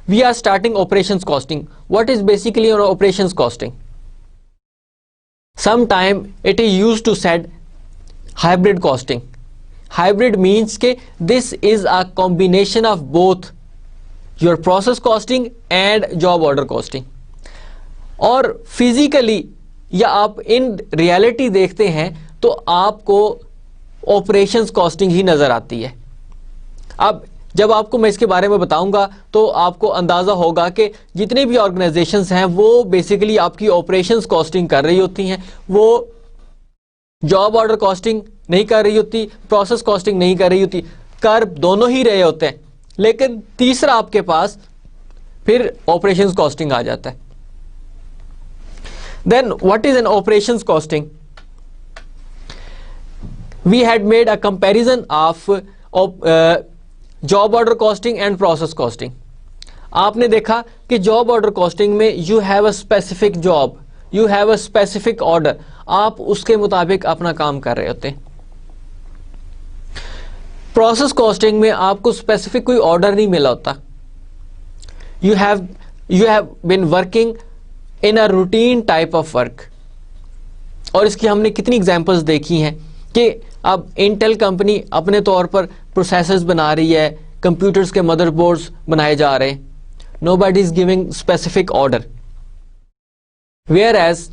we are starting operations costing. What is basically your operations costing? Sometime it is used to set hybrid costing. Hybrid means कि this is a combination of both your process costing and job order costing. और physically या आप in reality देखते हैं तो आपको operations costing ही नजर आती है. अब जब आपको मैं इसके बारे में बताऊंगा तो आपको अंदाजा होगा कि जितनी भी ऑर्गेनाइजेशंस हैं वो बेसिकली आपकी ऑपरेशंस कॉस्टिंग कर रही होती हैं, वो जॉब ऑर्डर कॉस्टिंग नहीं कर रही होती, प्रोसेस कॉस्टिंग नहीं कर रही होती, कर दोनों ही रहे होते हैं, लेकिन तीसरा आपके पास फिर ऑपरेशंस कॉस्टिंग आ जाता है. Then what is an operations costing? We had made a comparison of job order costing and process costing. आपने देखा कि जॉब ऑर्डर कॉस्टिंग में you have a specific job, you have a specific order, आप उसके मुताबिक अपना काम कर रहे होते हैं. प्रोसेस कॉस्टिंग में आपको स्पेसिफिक कोई ऑर्डर नहीं मिला होता. You have been working in a routine type of work. और इसकी हमने कितनी एग्जांपल्स देखी हैं कि अब इंटेल कंपनी अपने तौर पर प्रोसेसर्स बना रही है, कंप्यूटर्स के मदरबोर्ड्स बनाए जा रहे हैं. Nobody is giving specific order. Whereas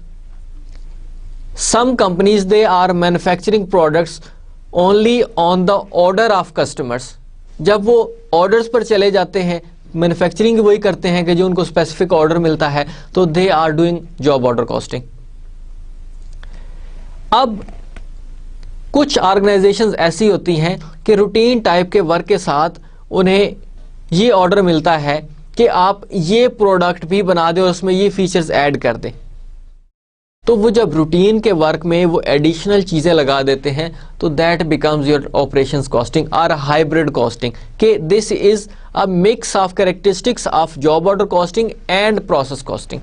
some companies they are manufacturing products only on the order of customers. जब वो ऑर्डर्स पर चले जाते हैं, मैन्युफैक्चरिंग वही करते हैं कि जो उनको स्पेसिफिक ऑर्डर मिलता है, तो they are doing job order costing. अब कुछ ऑर्गेनाइजेशंस ऐसी होती हैं कि रूटीन टाइप के वर्क के साथ उन्हें ये ऑर्डर मिलता है कि आप ये प्रोडक्ट भी बना दें और उसमें ये फीचर्स ऐड कर दें. तो वो जब रूटीन के वर्क में वो एडिशनल चीज़ें लगा देते हैं तो that becomes your operations costing और हाइब्रिड कॉस्टिंग. कि this is a mix of characteristics of job order costing and process costing.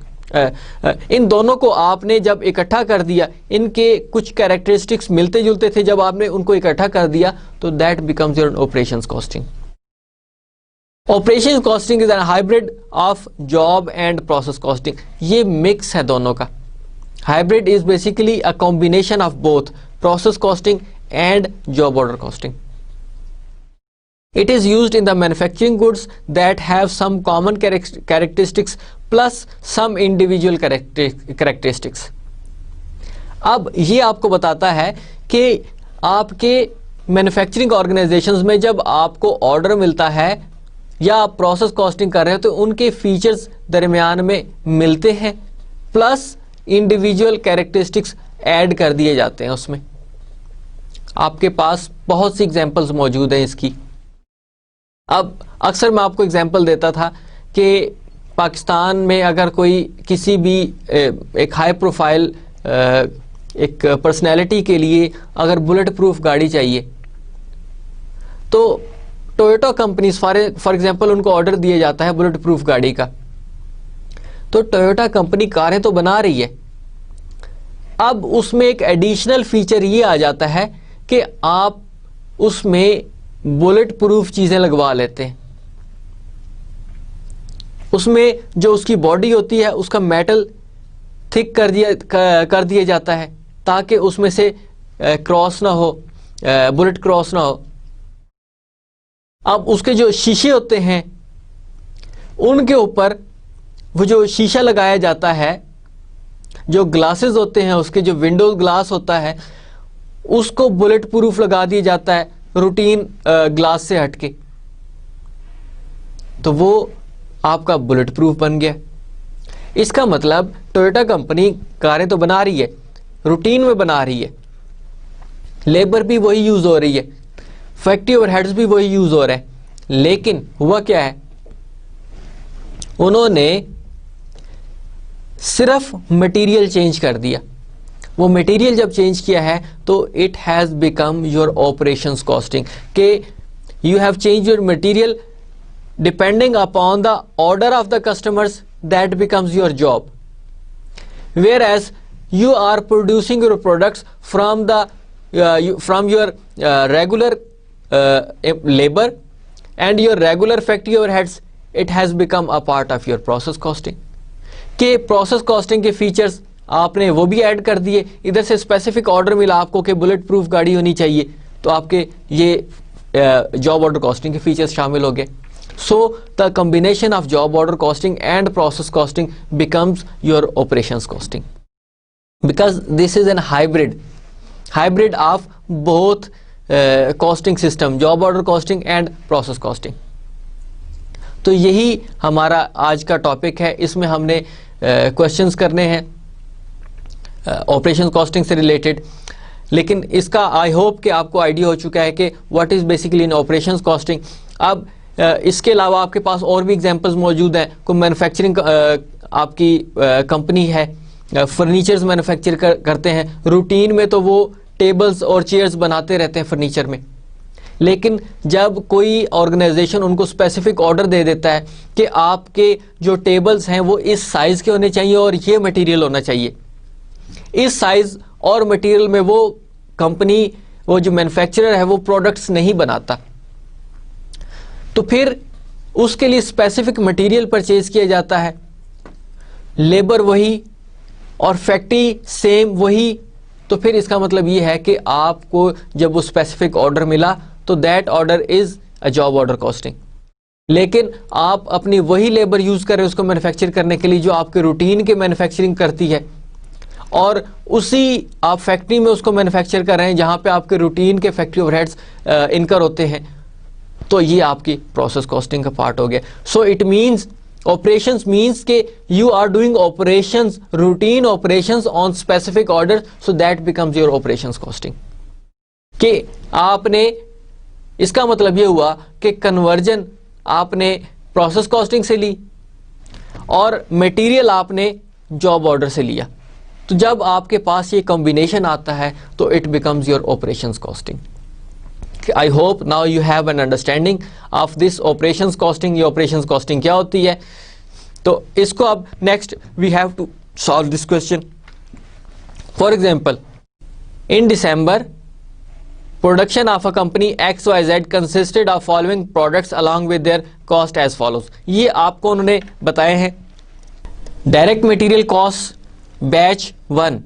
इन दोनों को आपने जब इकट्ठा कर दिया, इनके कुछ कैरेक्टरिस्टिक्स मिलते जुलते थे, जब आपने उनको इकट्ठा कर दिया तो that becomes your operations costing. Operations costing is an hybrid of job and process costing. ये मिक्स है दोनों का. Hybrid is basically a combination of both process costing and job order costing. It is used in the manufacturing goods that have some common characteristics plus some individual characteristics. अब ये आपको बताता है कि आपके मैन्युफैक्चरिंग ऑर्गेनाइजेशंस में जब आपको ऑर्डर मिलता है या आप प्रोसेस कॉस्टिंग कर रहे हो तो उनके फीचर्स दरमियान में मिलते हैं, प्लस इंडिविजुअल कैरेक्टरिस्टिक्स ऐड कर दिए जाते हैं उसमें. आपके पास बहुत सी एग्जांपल्स मौजूद हैं इसकी. अब अक्सर मैं आपको एग्जांपल देता था कि पाकिस्तान में अगर कोई किसी भी एक हाई प्रोफाइल एक पर्सनैलिटी के लिए अगर बुलेट प्रूफ गाड़ी चाहिए तो टोयोटा कंपनीज फॉर एग्जांपल उनको ऑर्डर दिया जाता है बुलेट प्रूफ गाड़ी का. तो टोयोटा कंपनी कारें तो बना रही है, अब उसमें एक एडिशनल फीचर ये आ जाता है कि आप उसमें बुलेट प्रूफ चीजें लगवा लेते हैं. उसमें जो उसकी बॉडी होती है उसका मेटल थिक कर दिया जाता है ताकि उसमें से क्रॉस ना हो, बुलेट क्रॉस ना हो. अब उसके जो शीशे होते हैं उनके ऊपर वो जो शीशा लगाया जाता है, जो ग्लासेस होते हैं उसके जो विंडो ग्लास होता है उसको बुलेट प्रूफ लगा दिया जाता है रूटीन ग्लास से हटके, तो वो आपका बुलेट प्रूफ बन गया. इसका मतलब टोयोटा कंपनी कारें तो बना रही है, रूटीन में बना रही है, लेबर भी वही यूज हो रही है, फैक्ट्री ओवरहेड्स भी वही यूज हो रहा है, लेकिन हुआ क्या है, उन्होंने सिर्फ मटेरियल चेंज कर दिया. वो मटेरियल जब चेंज किया है तो it has become your operations costing. के you have change your material depending upon the order of the customers, that becomes your job. Where as you are producing your products from your regular labor and your regular factory overheads, it has become a part of your process costing. के process costing के features आपने वो भी add कर दिए, इधर से specific order मिला आपको कि बुलेट प्रूफ गाड़ी होनी चाहिए, तो आपके ये जॉब ऑर्डर कॉस्टिंग के फीचर्स शामिल हो गए। So the combination of job order costing and process costing becomes your operations costing, because this is an hybrid of both costing system, job order costing and process costing। तो यही हमारा आज का topic है, इसमें हमने क्वेश्चंस करने हैं ऑपरेशन कॉस्टिंग से रिलेटेड, लेकिन इसका आई होप कि आपको आइडिया हो चुका है कि what is basically in operations costing. अब इसके अलावा आपके पास और भी एग्जांपल्स मौजूद हैं। कोई मैन्युफैक्चरिंग आपकी कंपनी है, फर्नीचर्स मैन्युफैक्चर करते हैं, रूटीन में तो वो टेबल्स और चेयर्स बनाते रहते हैं फर्नीचर में, लेकिन जब कोई ऑर्गेनाइजेशन उनको स्पेसिफिक ऑर्डर दे देता है कि आपके जो टेबल्स हैं वो इस साइज़ के होने चाहिए और ये मटेरियल होना चाहिए, इस साइज़ और मटेरियल में वो कंपनी, वो जो मैन्युफैक्चरर है वो प्रोडक्ट्स नहीं बनाता, तो फिर उसके लिए स्पेसिफिक मटेरियल परचेज किया जाता है, लेबर वही और फैक्ट्री सेम वही। तो फिर इसका मतलब ये है कि आपको जब वो स्पेसिफिक ऑर्डर मिला तो that order is a job order costing, लेकिन आप अपनी वही लेबर यूज कर रहे हैं उसको मैन्युफैक्चर करने के लिए जो आपके रूटीन के मैन्युफैक्चरिंग करती है, और उसी आप फैक्ट्री में उसको मैन्युफैक्चर कर रहे हैं जहां पे आपके रूटीन के फैक्ट्री ओवरहेड्स इनकर होते हैं, तो ये आपकी प्रोसेस कॉस्टिंग का पार्ट हो गया। So it means operations means के you are doing operations, routine operations on specific orders, so that becomes your operations costing। कि आपने, इसका मतलब ये हुआ कि कन्वर्जन आपने प्रोसेस कॉस्टिंग से ली और मटेरियल आपने जॉब ऑर्डर से लिया, तो जब आपके पास ये कॉम्बिनेशन आता है तो it becomes your operations costing. I hope now you have an understanding of this operations costing. ये ऑपरेशंस कॉस्टिंग क्या होती है, तो इसको अब next we have to solve this question. For example, in December production of a company XYZ consisted of following products along with their cost as follows. ये आपको उन्होंने बताए हैं। Direct material cost batch 1,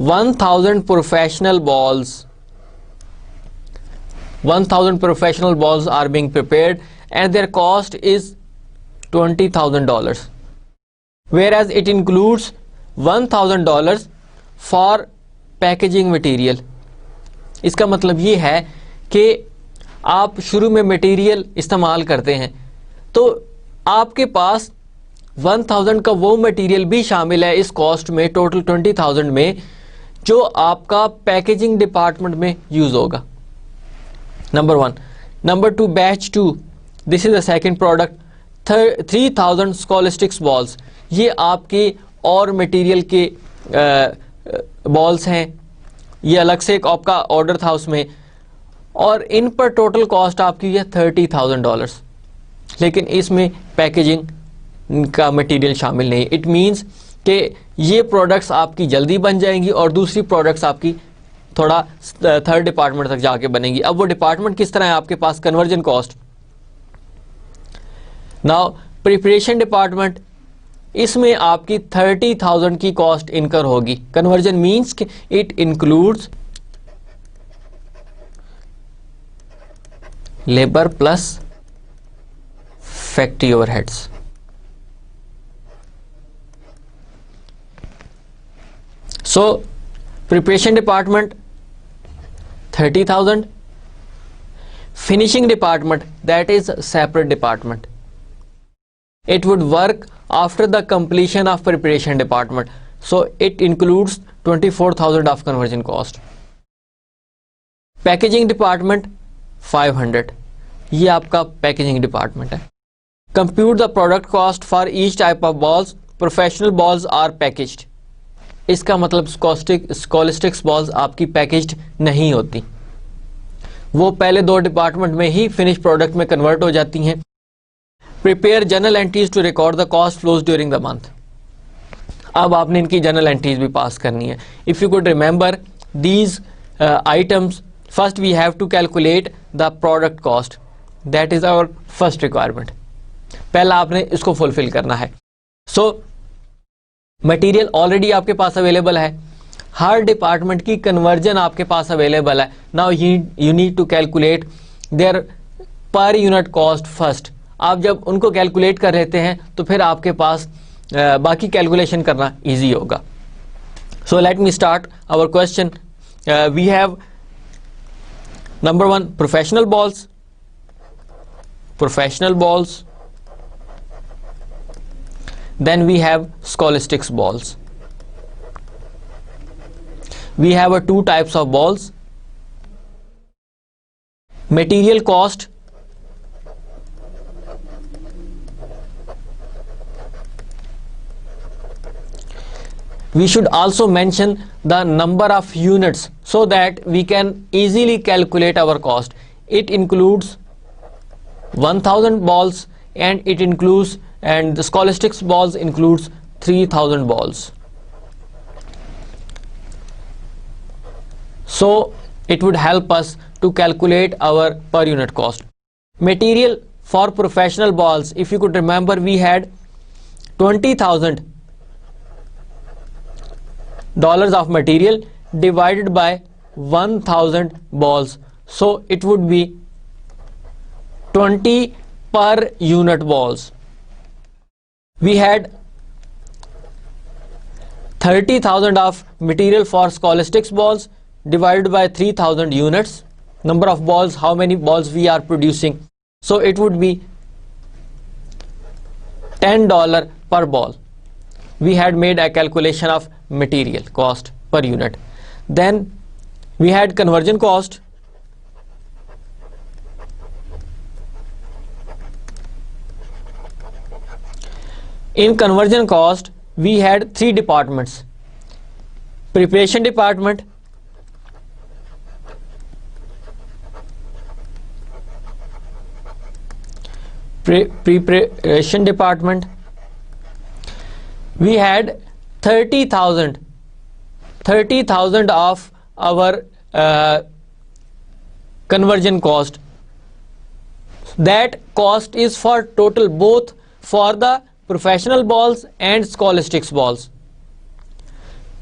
1000 professional balls, 1000 professional balls are being prepared and their cost is $20,000, whereas it includes $1,000 for packaging material। इसका मतलब ये है कि आप शुरू में मटेरियल इस्तेमाल करते हैं तो आपके पास 1000 का वो मटेरियल भी शामिल है इस कॉस्ट में, टोटल 20,000 में, जो आपका पैकेजिंग डिपार्टमेंट में यूज होगा। Number 1। Number 2, batch 2, this is the second product, 3000 scholastics balls. ये आपके और मटेरियल के बॉल्स हैं, ये अलग से एक आपका ऑर्डर था उसमें, और इन पर टोटल कॉस्ट आपकी है $30,000, लेकिन इसमें पैकेजिंग का मटेरियल शामिल नहीं। इट मींस कि ये प्रोडक्ट्स आपकी जल्दी बन जाएंगी और दूसरी प्रोडक्ट्स आपकी थोड़ा थर्ड डिपार्टमेंट तक जाके बनेगी। अब वो डिपार्टमेंट किस तरह है आपके पास, conversion cost. Now preparation department, इसमें आपकी 30,000 की कॉस्ट इनकर होगी। कन्वर्जन मींस कि it includes labour plus factory overheads. So preparation department 30,000, finishing department, that is separate department, it would work after the completion of preparation department, so it includes 24,000 of conversion cost। packaging department 500, ये आपका packaging department है। compute the product cost for each type of balls, professional balls are packaged। इसका मतलब स्कॉलिस्टिक्स balls आपकी packaged नहीं होती, वो पहले 2 डिपार्टमेंट में ही फिनिश प्रोडक्ट में कन्वर्ट हो जाती हैं। Prepare journal entries to record the cost flows during the month. अब आपने इनकी जर्नल एंट्रीज भी पास करनी है। If you could remember these items, first we have to calculate the product cost, that is our first requirement, पहला आपने इसको फुलफिल करना है। सो मटेरियल ऑलरेडी आपके पास अवेलेबल है, हर डिपार्टमेंट की कन्वर्जन आपके पास अवेलेबल है। Now you need to calculate their per unit cost first. आप जब उनको कैलकुलेट कर लेते हैं तो फिर आपके पास बाकी कैलकुलेशन करना इजी होगा। So let me start our question. We have number 1 professional balls, then we have scholastics balls. We have two types of balls. Material cost, we should also mention the number of units so that we can easily calculate our cost. It includes 1000 balls and the scholastics balls includes 3000 balls. So it would help us to calculate our per unit cost. Material for professional balls, if you could remember, we had $20,000 of material divided by 1000 balls. So it would be 20 per unit balls. We had 30,000 of material for scholastics balls divided by 3000 units. Number of balls, how many balls we are producing. So it would be $10 per ball. We had made a calculation of material cost per unit. Then we had conversion cost. In conversion cost, we had 3 departments: preparation department, preparation department. We had 30,000 of our conversion cost. That cost is for total, both for the professional balls and scholastics balls.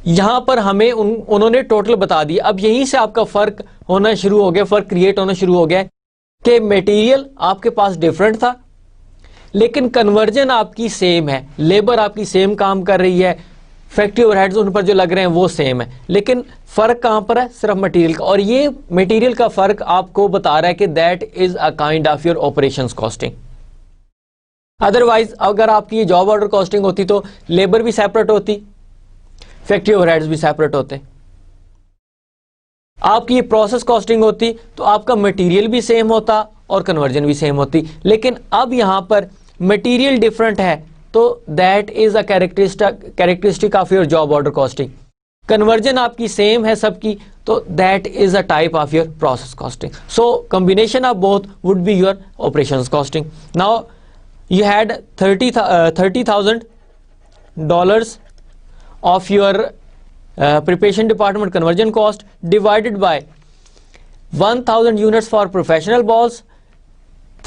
यहां पर हमें उन्होंने total बता दिया। अब यहीं से आपका फर्क होना शुरू हो गया, फर्क क्रिएट होना शुरू हो गया कि मटेरियल आपके पास डिफरेंट था लेकिन कन्वर्जन आपकी सेम है, लेबर आपकी सेम काम कर रही है, फैक्ट्री ओवरहेड्स उन पर जो लग रहे हैं वो सेम है, लेकिन फर्क कहां पर है? सिर्फ मटेरियल का। और ये मटेरियल का फर्क आपको बता रहा है कि that is a kind of your operations costing. Otherwise अगर आपकी ये जॉब ऑर्डर कॉस्टिंग होती तो लेबर भी सेपरेट होती, फैक्ट्री ओवरहेड्स भी सेपरेट होते। आपकी ये प्रोसेस कॉस्टिंग होती तो आपका मटेरियल भी सेम होता और कन्वर्जन भी सेम होती। लेकिन अब यहां पर मटेरियल डिफरेंट है तो that is a characteristic of your job order costing. Conversion आपकी सेम है सबकी तो that is a type of your process costing. So combination of both would be your operations costing. Now you had $30,000 of your preparation department conversion cost divided by 1000 units for professional balls,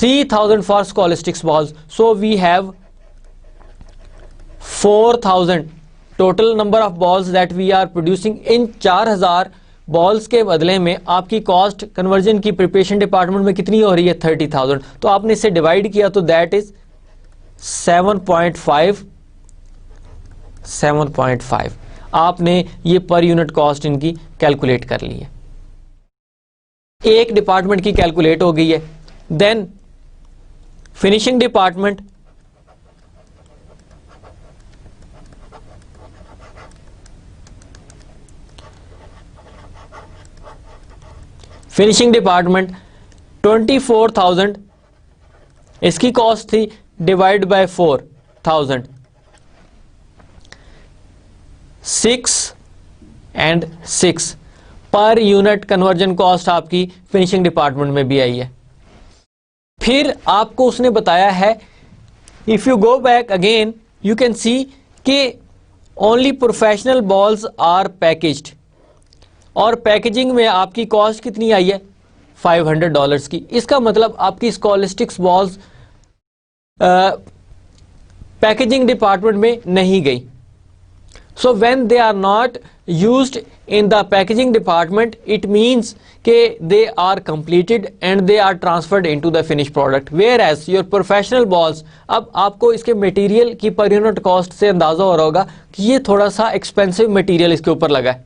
3000 for scholastics balls. So we have 4000 total number of balls that we are producing। In 4000 balls के बदले में आपकी cost conversion की preparation department में कितनी हो रही है? 30,000। तो आपने इससे डिवाइड किया तो दैट इज 7.5। आपने ये पर यूनिट कॉस्ट इनकी कैलकुलेट कर ली है, एक डिपार्टमेंट की कैलकुलेट हो गई है। Then finishing department, finishing department 24,000 इसकी कॉस्ट थी, divide by 4,000, 6 and 6 per unit conversion cost आपकी फिनिशिंग डिपार्टमेंट में भी आई है। फिर आपको उसने बताया है, if you go back again you can see कि only professional balls are packaged, और पैकेजिंग में आपकी कॉस्ट कितनी आई है? $500 की। इसका मतलब आपकी स्कॉलिस्टिक्स बॉल्स पैकेजिंग डिपार्टमेंट में नहीं गई. So when they are not used in the packaging department, it means के they are completed and they are transferred into the finish product. Where as your professional balls, अब आपको इसके material की पर unit cost से अंदाजा हो रहा होगा कि ये थोड़ा सा एक्सपेंसिव मटेरियल इसके ऊपर लगा है,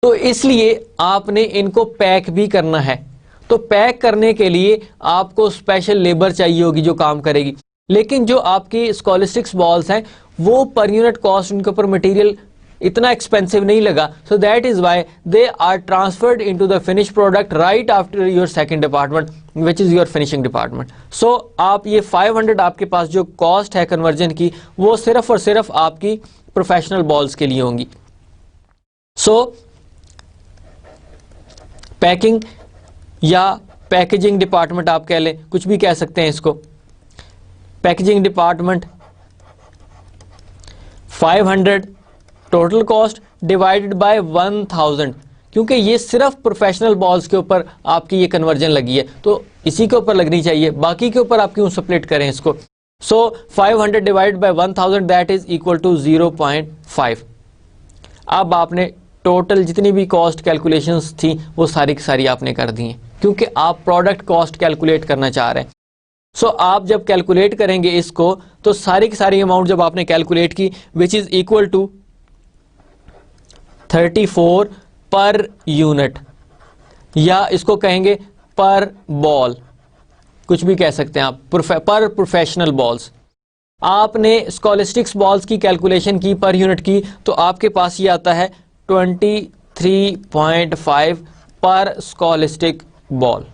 तो इसलिए आपने इनको पैक भी करना है. तो पैक करने के लिए आपको स्पेशल लेबर चाहिए होगी जो काम करेगी. लेकिन जो आपकी स्कॉलिस्टिक्स बॉल्स हैं वो पर यूनिट कॉस्ट उनके ऊपर मटेरियल इतना एक्सपेंसिव नहीं लगा. So that is why they are transferred into the finish product right after your second department which is your finishing department. So आप ये 500 आपके पास जो कॉस्ट है कन्वर्जन की, वो सिर्फ और सिर्फ आपकी प्रोफेशनल बॉल्स के लिए होंगी. सो पैकिंग या पैकेजिंग डिपार्टमेंट आप कह लें, कुछ भी कह सकते हैं इसको. Packaging department 500 total cost divided by 1000, क्योंकि ये सिर्फ प्रोफेशनल बॉल्स के ऊपर आपकी ये कन्वर्जन लगी है तो इसी के ऊपर लगनी चाहिए, बाकी के ऊपर आप क्यों स्प्लिट करें इसको. So 500 divided by 1000 that is equal to 0.5. अब आपने टोटल जितनी भी कॉस्ट कैलकुलेशंस थी वो सारी की सारी आपने कर दी हैं, क्योंकि आप प्रोडक्ट कॉस्ट कैलकुलेट करना चाह रहे हैं. सो आप जब कैलकुलेट करेंगे इसको तो सारी की सारी अमाउंट जब आपने कैलकुलेट की which is equal to 34 per unit, या इसको कहेंगे पर बॉल, कुछ भी कह सकते हैं आप, पर प्रोफेशनल बॉल्स. आपने स्कॉलिस्टिक्स बॉल्स की कैलकुलेशन की पर यूनिट की तो आपके पास ये आता है 23.5 पर स्कॉलिस्टिक बॉल.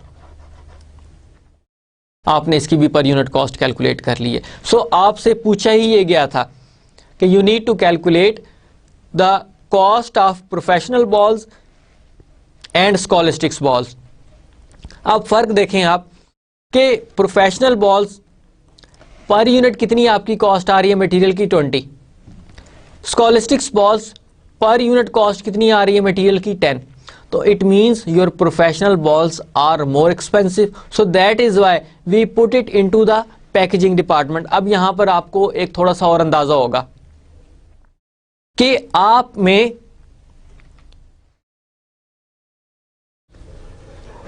आपने इसकी भी पर यूनिट कॉस्ट कैलकुलेट कर ली है. सो आपसे पूछा ही ये गया था कि you need to calculate the cost of professional balls and scholastics balls. अब फर्क देखें आप कि प्रोफेशनल बॉल्स पर यूनिट कितनी आपकी कॉस्ट आ रही है मटेरियल की 20, scholastics balls per unit cost कितनी आ रही है मटेरियल की 10. तो it means your professional balls are more expensive, so that is why we put it into the packaging department. अब यहां पर आपको एक थोड़ा सा और अंदाजा होगा कि आप में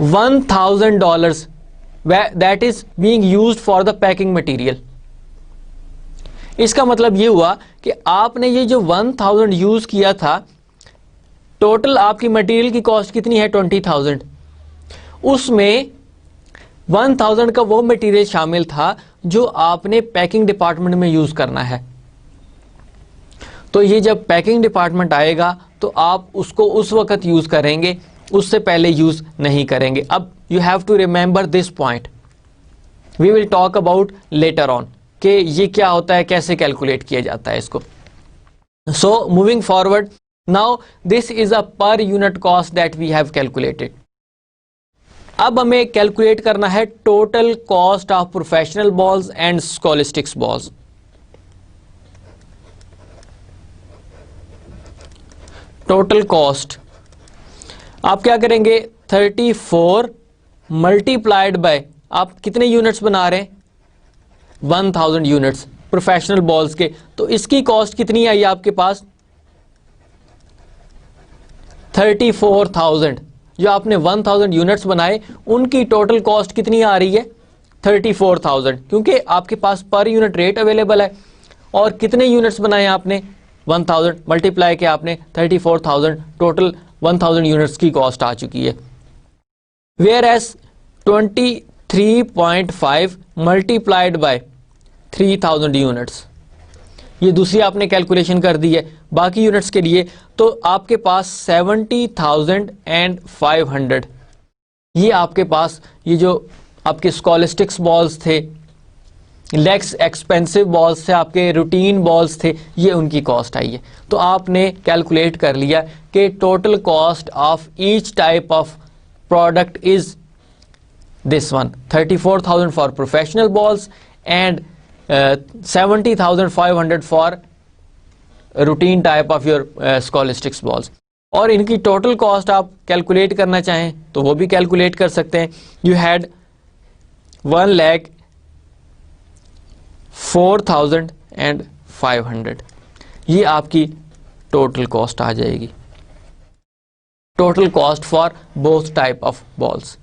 $1000 that is being used for the packing material. इसका मतलब ये हुआ कि आपने ये जो 1000 यूज किया था, टोटल आपकी मटेरियल की कॉस्ट कितनी है 20,000, उसमें 1000 का वो मटेरियल शामिल था जो आपने पैकिंग डिपार्टमेंट में यूज करना है. तो ये जब पैकिंग डिपार्टमेंट आएगा तो आप उसको उस वक्त यूज करेंगे, उससे पहले यूज नहीं करेंगे. अब you have to remember this point, we will talk about later on कि ये क्या होता है, कैसे कैलकुलेट किया जाता है इसको. So moving forward, now this is a per unit cost that we have calculated. अब हमें कैलकुलेट करना है total cost of professional balls and scholastics balls. Total cost आप क्या करेंगे, 34 मल्टीप्लाइड बाय, आप कितने यूनिट्स बना रहे हैं 1000 यूनिट्स प्रोफेशनल बॉल्स के, तो इसकी कॉस्ट कितनी आई आपके पास 34,000. जो आपने 1000 यूनिट्स बनाए उनकी टोटल कॉस्ट कितनी आ रही है 34,000, क्योंकि आपके पास पर यूनिट रेट अवेलेबल है. और कितने यूनिट्स बनाए आपने 1000 मल्टीप्लाई के आपने 34,000, टोटल 1000 यूनिट्स की कॉस्ट आ चुकी है. Whereas 23.5 multiplied by 3000 units, ये दूसरी आपने कैलकुलेशन कर दी है. बाकी यूनिट्स के लिए तो आपके पास 70,500, ये आपके पास ये जो आपके स्कॉलिस्टिक्स बॉल्स थे, लेस एक्सपेंसिव बॉल्स थे, आपके रूटीन बॉल्स थे, ये उनकी कॉस्ट आई है. तो आपने कैलकुलेट कर लिया कि total cost of each type of product is this one, 34,000 for professional balls and 70,500 for routine type of your scholastics balls. और इनकी टोटल कॉस्ट आप कैलकुलेट करना चाहें तो वो भी कैलकुलेट कर सकते हैं. यू हैड 4000 एंड 500, ये आपकी टोटल कॉस्ट आ जाएगी, total cost for both type of balls.